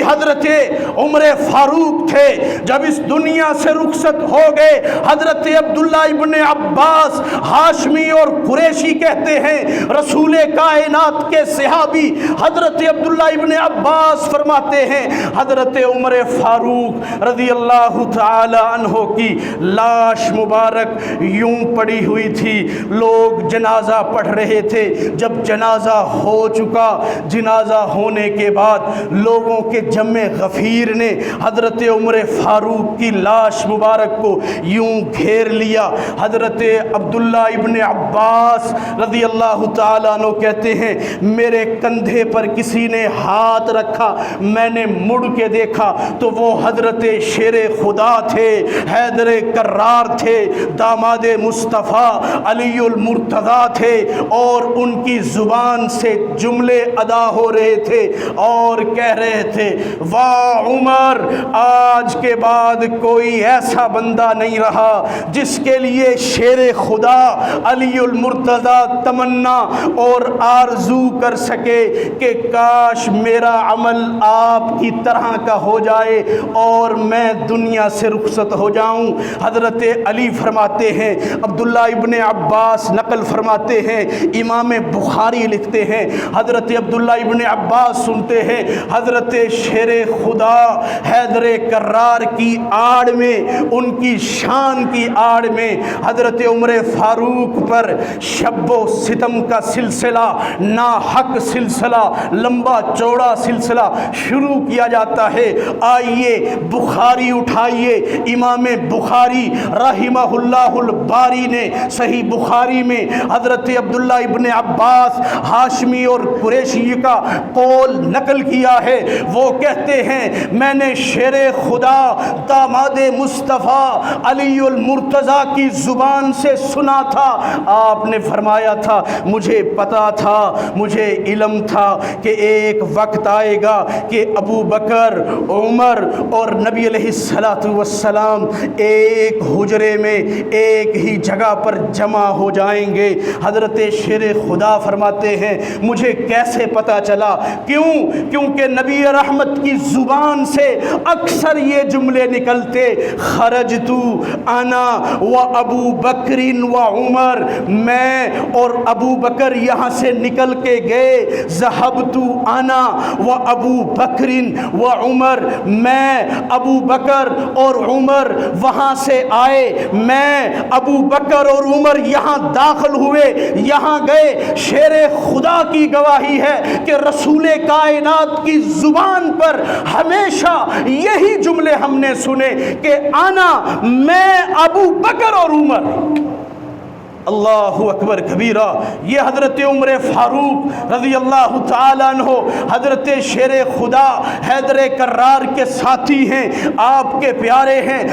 حضرت عمر فاروق تھے، جب اس دنیا سے رخصت ہو گئے حضرت عبداللہ ابن عباس ہاشمی اور قریشی کہتے ہیں، رسول کائنات کے صحابی حضرت عبداللہ ابن عباس فرماتے ہیں حضرت عمر فاروق رضی اللہ تعالی عنہ کی لاش مبارک یوں پڑی ہوئی تھی، لوگ جنازہ پڑھ رہے تھے، جب جنازہ ہو چکا، جنازہ ہونے کے بعد لوگوں کے جمع غفیر نے حضرت عمر فاروق کی لاش مبارک کو یوں گھیر لیا۔ حضرت عبداللہ ابن عباس رضی اللہ تعالیٰ عنہ کہتے ہیں میرے کندھے پر کسی نے ہاتھ رکھا، میں نے مڑ کے دیکھا تو وہ حضرت شیر خدا تھے، حیدر کرار تھے، داماد مصطفیٰ علی المرتضیٰ تھے، اور ان کی زبان سے جملے ادا ہو رہے تھے اور کہہ رہے تھے واہ عمر، آج کے بعد کوئی ایسا بندہ نہیں رہا جس کے لیے شیر خدا علی المرتضیٰ تمنا اور آرزو کر سکے کہ کاش میرا عمل آپ کی طرح کا ہو جائے اور میں دنیا سے رخصت ہو جاؤں۔ حضرت علی فرماتے ہیں، عبداللہ ابن عباس نقل فرماتے ہیں، امام بخاری لکھتے ہیں، حضرت عبداللہ ابن عباس سنتے ہیں حضرت شیر خدا حیدر کرار کی آڑ میں، ان کی شان کی آڑ میں حضرت عمر فاروق پر شب و ستم کا سلسلہ، ناحق سلسلہ، لمبا چوڑا سلسلہ شروع کیا جاتا ہے۔ آئیے بخاری اٹھائیے، امام بخاری رحمہ اللہ الباری نے صحیح بخاری میں حضرت عبداللہ ابن عباس ہاشمی اور قریشی کا قول نقل کیا ہے۔ وہ کہتے ہیں میں نے شیر خدا داماد مصطفیٰ علی المرتضیٰ کی زبان سے سنا تھا، آپ نے فرمایا تھا مجھے پتا تھا، مجھے علم تھا کہ ایک وقت آئے گا کہ ابو بکر، عمر اور نبی علیہ السلام ایک حجرے میں ایک ہی جگہ پر جمع ہو جائیں گے۔ حضرت شیر خدا فرماتے ہیں مجھے کیسے پتا چلا؟ کیونکہ نبی رحمت کی زبان سے اکثر یہ جملے نکلتے، خرجت انا و ابو بکر و عمر، میں اور ابو بکر یہاں سے نکل کے گئے، ذهبت انا و ابو بکر و عمر، میں ابو بکر اور عمر وہاں سے آئے، میں ابو بکر اور عمر یہاں داخل ہوئے، یہاں گئے۔ شیر خدا کی گواہی ہے کہ رسول کائنات کی زبان پر ہمیشہ یہی جملے ہم نے سنے کہ آنا، میں ابو بکر اور عمر۔ اللہ اکبر کبیرہ۔ یہ حضرت عمر فاروق رضی اللہ تعالیٰ عنہ حضرت شیر خدا حیدر کرار کے ساتھی ہیں، آپ کے پیارے ہیں۔